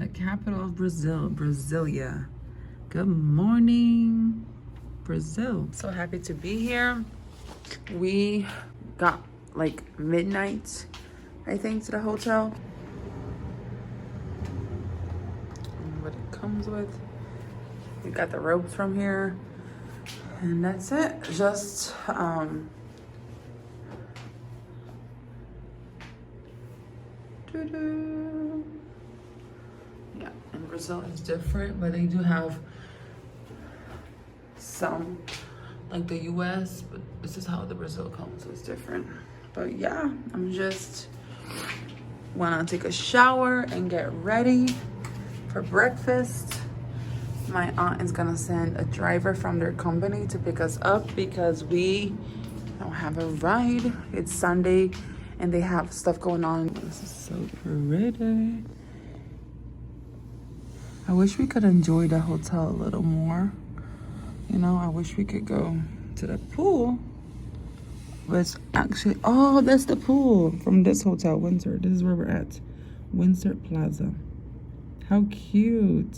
the capital of Brazil, Brasilia. Good morning, Brazil. So happy to be here. We got like midnight, I think, to the hotel. And what it comes with. We got the robes from here. And that's it. Just yeah, in Brazil it's different, but they do have some like the US, but this is how the Brazil comes, so it's different. But yeah, I'm just wanna take a shower and get ready for breakfast. My aunt is gonna send a driver from their company to pick us up because we don't have a ride. It's Sunday and they have stuff going on. This is so pretty. I wish we could enjoy the hotel a little more. You know, I wish we could go to the pool. But it's actually, oh, that's the pool from this hotel, Windsor. This is where we're at. Windsor Plaza. How cute.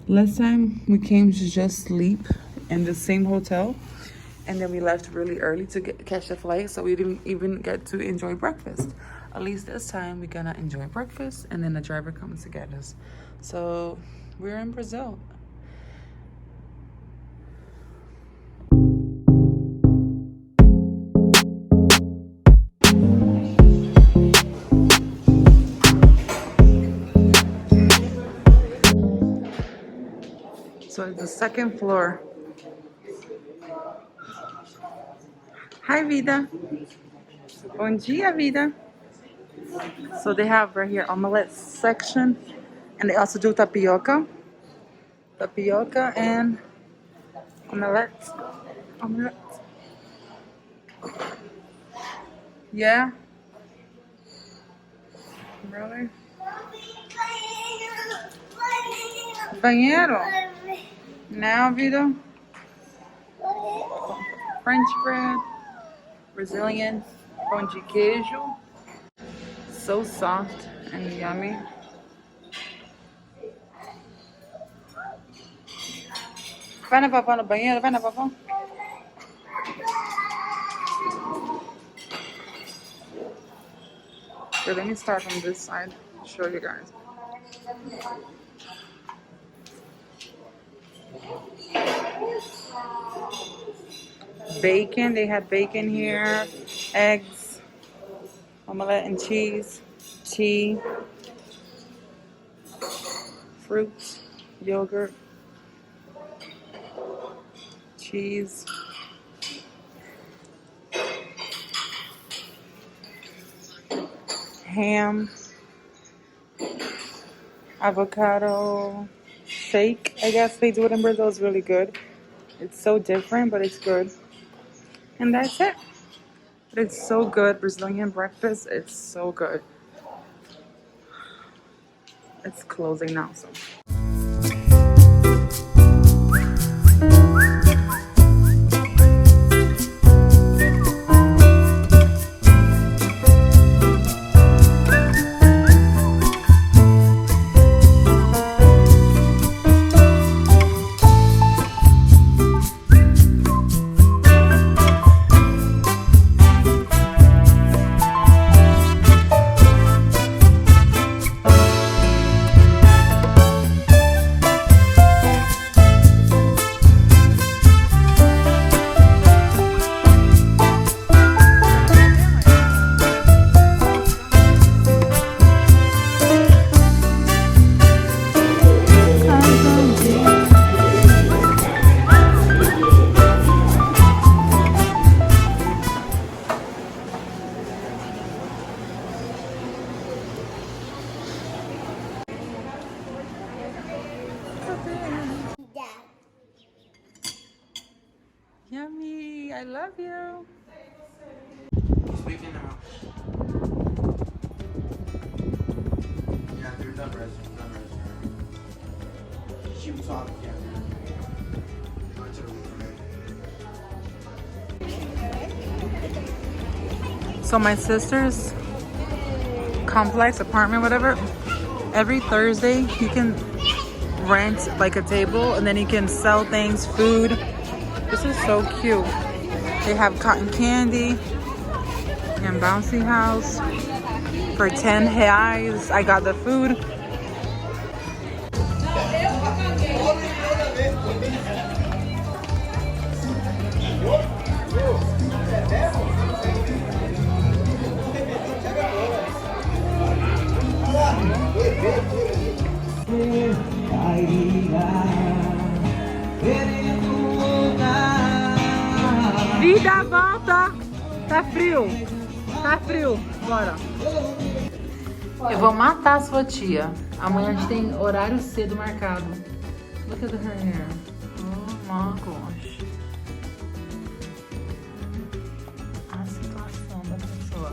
Last time we came to just sleep in the same hotel. And then we left really early to catch the flight. So we didn't even get to enjoy breakfast. At least this time we're gonna enjoy breakfast. And then the driver comes to get us. So we're in Brazil. So it's the second floor. Hi, Vida. Bom dia, Vida. So they have right here omelette section, and they also do tapioca. Tapioca and omelette. Omelette. Yeah. Really? Banheiro? Now, Vida. French bread. Brazilian pão de queijo. So soft and yummy. Vai na vovó no banheiro? Vai na vovó? So let me start from this side to show you guys. Bacon, they had bacon here, eggs, omelette and cheese, tea, fruits, yogurt, cheese, ham, avocado shake. I guess they do it in Brazil. It's really good. It's so different, but it's good. And that's it. But it's so good. Brazilian breakfast, it's so good. It's closing now, so. Yummy, I love you. Speaking now. Yeah, they're done restaurant. She was talking, yeah. So my sister's complex apartment, whatever, every Thursday he can rent like a table and then he can sell things, food. This is so cute. They have cotton candy and bouncy house for 10 reais. I got the food. Vida, volta! Tá frio! Tá frio! Bora! Eu vou matar a sua tia. Amanhã a gente tem horário cedo marcado. Look at her hair. Oh my gosh. A situação da pessoa.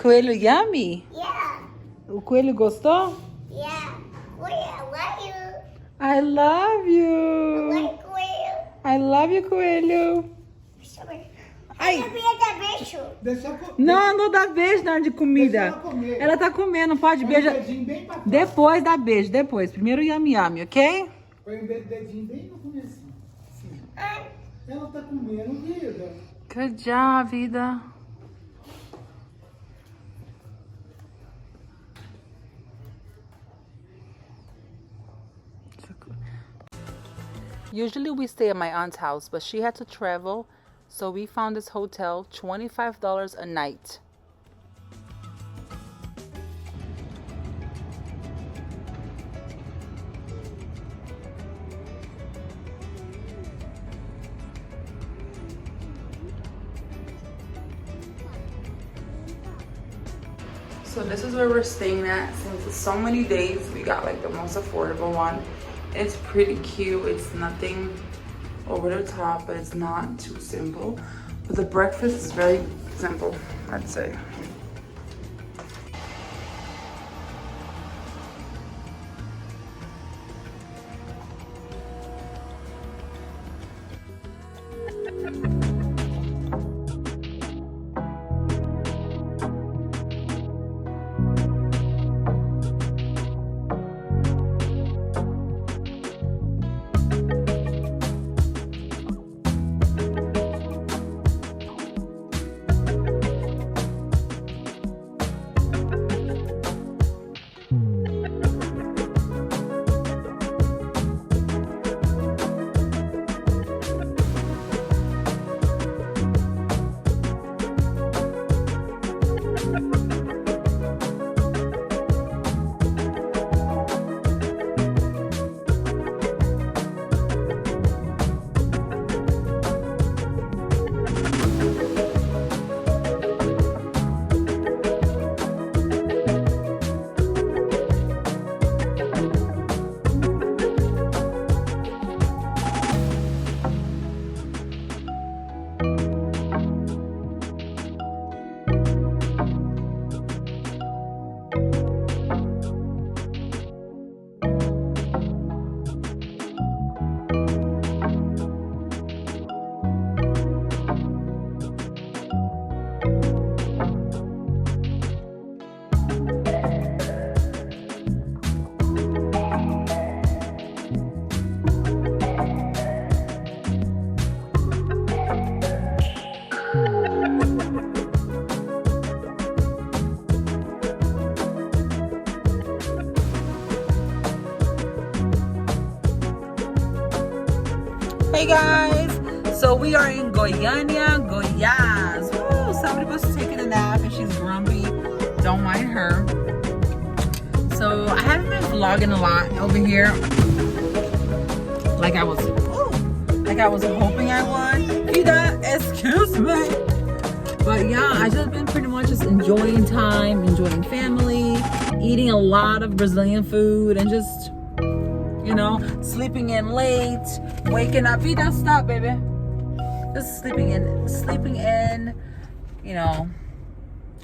Coelho yummy? Yeah. O coelho gostou? Yeah. Well, love you. I love you. Like well. I love you, coelho. Sorry. Ai. Eu ia dar beijo. Deixa eu comer. Não, não dá beijo na hora de comida. Deixa ela comer. Ela tá comendo, não pode beijo. Dedinho bem pra cá. Depois dá beijo, depois. Primeiro yummy yummy, ok? Põe o dedinho bem no comecinho. Assim. Ah, Ela tá comendo, vida. Good job, Vida. Usually we stay at my aunt's house, but she had to travel, so we found this hotel, $25 a night. So this is where we're staying at. Since it's so many days, we got like the most affordable one. It's pretty cute. It's nothing over the top, but it's not too simple. But the breakfast is very simple, I'd say. Hey guys, so we are in Goiânia, Goiás. Woo, somebody was taking a nap and she's grumpy. Don't mind her. So I haven't been vlogging a lot over here, like I was hoping I would. Vida, excuse me. But yeah, I just been pretty much just enjoying time, enjoying family, eating a lot of Brazilian food, and just, you know, sleeping in late, waking up. Vida, stop, baby. Just sleeping in, you know,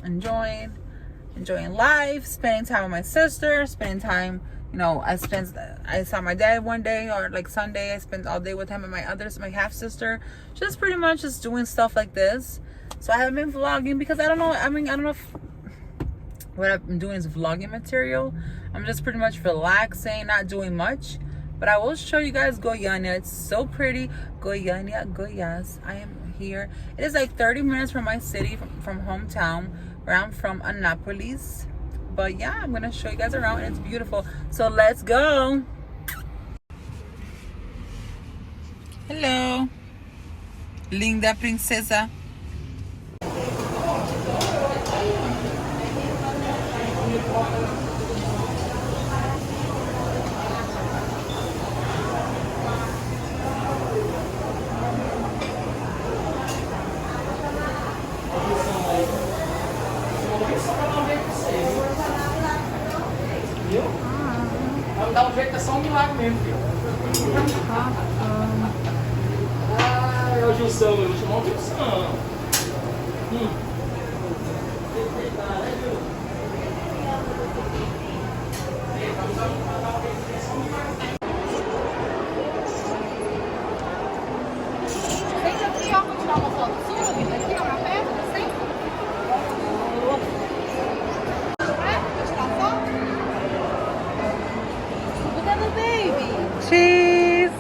enjoying life, spending time with my sister, spending time, you know, I saw my dad one day, or like Sunday, I spent all day with him and my half sister, just pretty much just doing stuff like this. So I haven't been vlogging because I don't know if what I've been doing is vlogging material. I'm just pretty much relaxing, not doing much. But I will show you guys Goiânia. It's so pretty. Goiânia, Goiás. I am here. It is like 30 minutes from my city, from hometown, where I'm from, Anápolis. But yeah, I'm gonna show you guys around, and it's beautiful. So let's go. Hello, linda princesa. Dá um jeito, é só um milagre mesmo, filho. Ah, é o Gilson, eu vou chamar o Gilson. Vem aqui, ó, vou tirar uma foto sua, vem aqui, ó, na perna, assim. Vou tirar foto? Look at the baby. Cheese.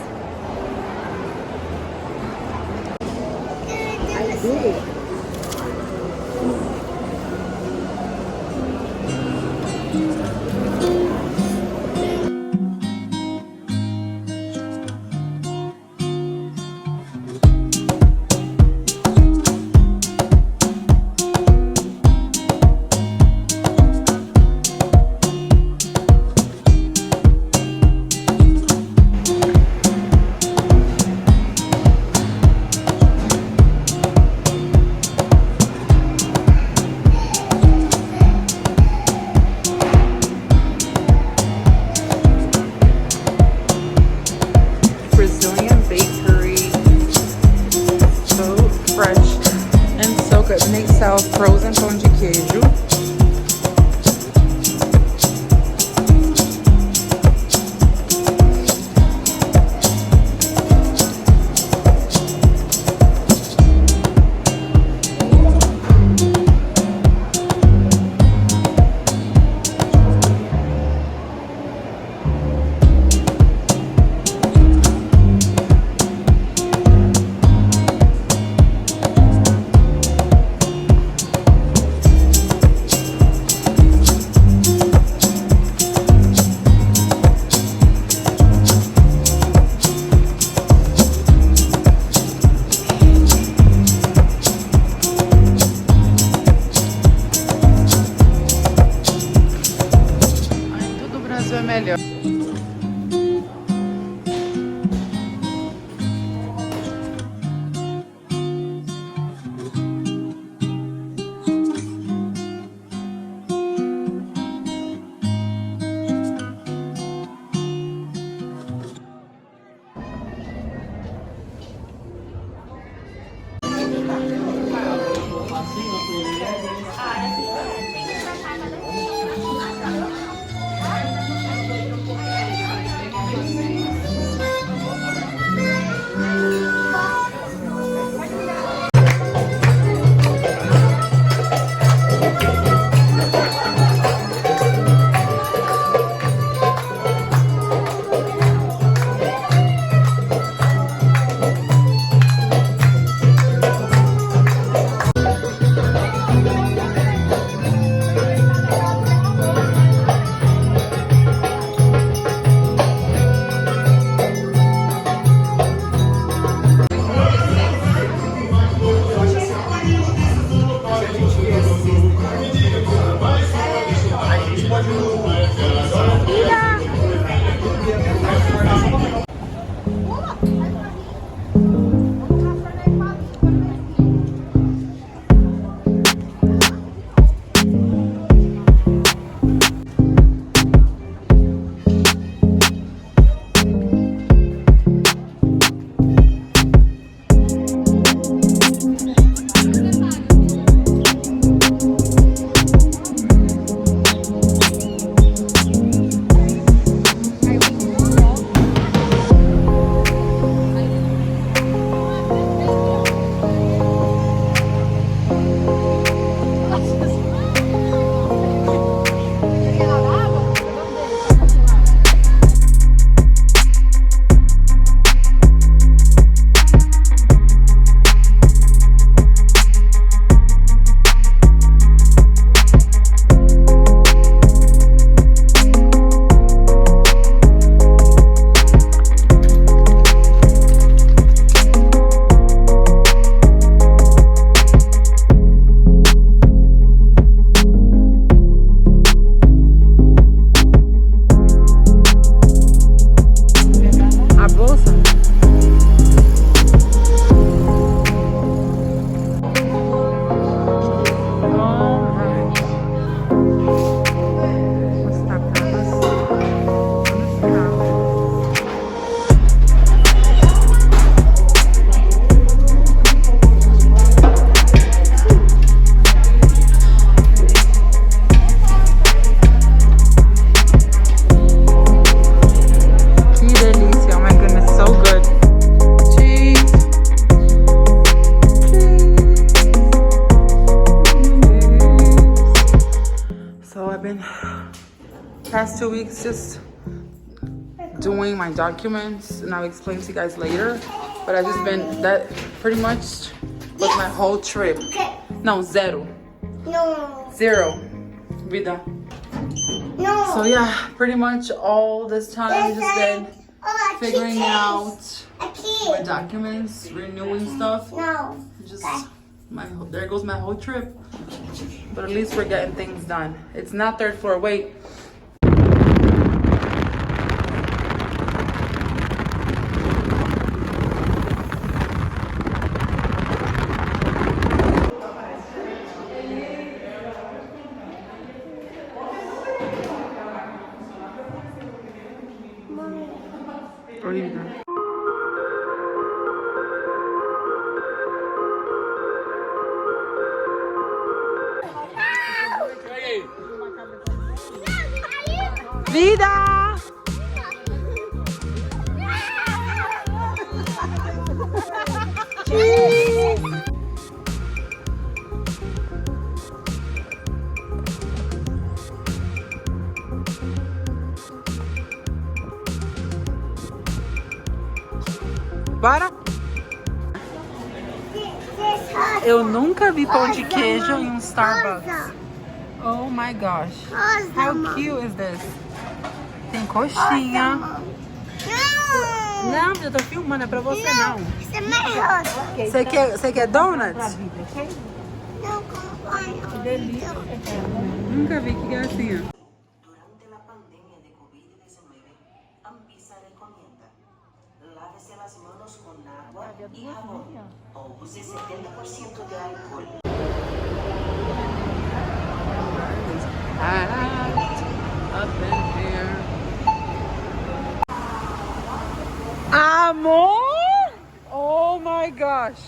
Brazilian bakery, so fresh and so good. And they sell frozen pão de queijo. É melhor. I've been past 2 weeks just doing my documents, and I'll explain to you guys later. But I've just been, that pretty much was my whole trip. No, zero. No. Zero. Vida. No. So yeah, pretty much all this time just been figuring out my documents, renewing stuff. No. Just there goes my whole trip. But at least we're getting things done. It's not third floor. Wait. Vida! Bora? Eu nunca vi pão de queijo em um Starbucks. Oh my gosh. How cute is this? Tem coxinha. Não, eu tô filmando, é pra você não. Isso é mais rosa. Você quer donuts? Não, como vai? Que delícia. Nunca vi, que gracinha. Durante la pandemia de COVID-19, Anvisa recomienda lávese las manos con agua y jabón o use 70% de alcohol. Up in here. Amor! Oh my gosh.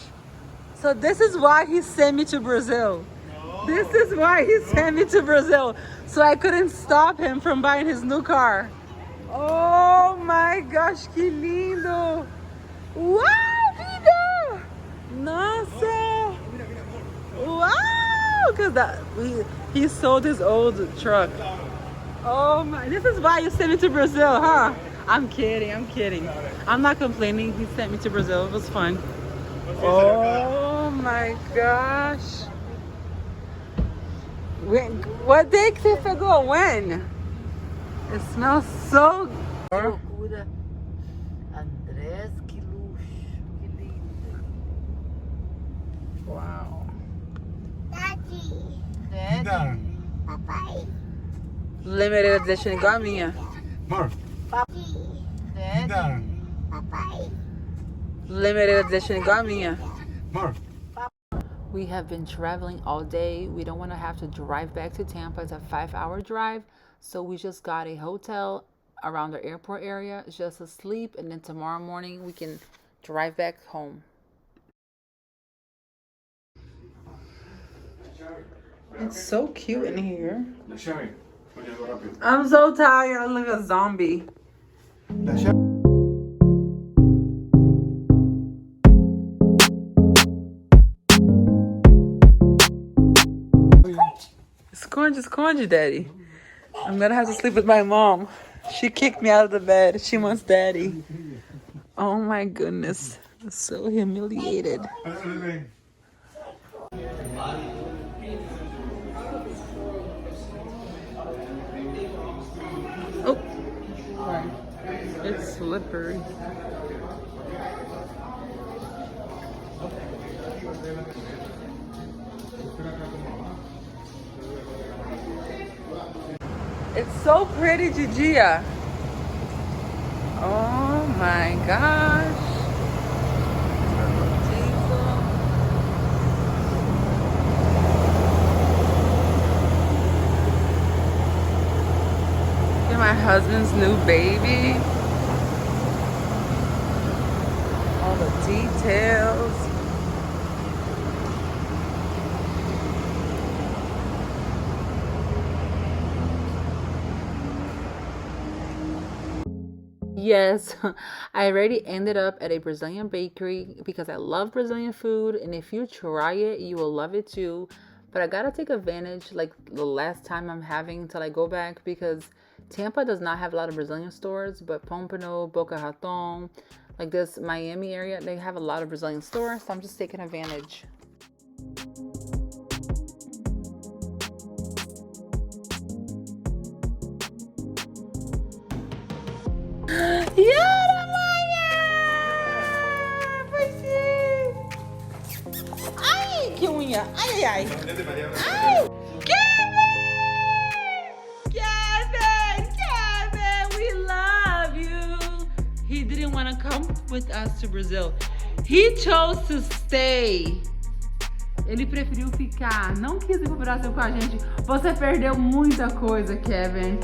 So this is why he sent me to Brazil. This is why he sent me to Brazil. So I couldn't stop him from buying his new car. Oh my gosh, que lindo! Wow, vida! Nossa! Wow! Because he sold his old truck. Oh my, this is why you sent me to Brazil, huh? I'm kidding. I'm not complaining. He sent me to Brazil. It was fun. Oh my gosh. What day que você pegou? When? It smells so good. Loucura. Andrés, que luxo, que lindo. Wow. Daddy. Papai. Limited edition igual a minha. Papai. Limited edition igual a minha. We have been traveling all day. We don't want to have to drive back to Tampa. It's a 5-hour drive. So we just got a hotel around the airport area just to sleep. And then tomorrow morning we can drive back home. It's so cute in here. I'm so tired. I look like a zombie. Esconde, daddy. I'm gonna have to sleep with my mom. She kicked me out of the bed. She wants daddy. Oh my goodness. I'm so humiliated. Oh, sorry. It's slippery. It's so pretty, Gigia. Oh my gosh. Look at my husband's new baby. All the details. Yes, I already ended up at a Brazilian bakery because I love Brazilian food, and if you try it, you will love it too. But I gotta take advantage, like the last time I'm having till I go back, because Tampa does not have a lot of Brazilian stores, but Pompano, Boca Raton, like this Miami area, they have a lot of Brazilian stores, so I'm just taking advantage. Ai, que unha! Ai, ai! Ai! Kevin, we love you. He didn't want to come with us to Brazil. He chose to stay. Ele preferiu ficar, não quis ir pro Brasil com a gente. Você perdeu muita coisa, Kevin.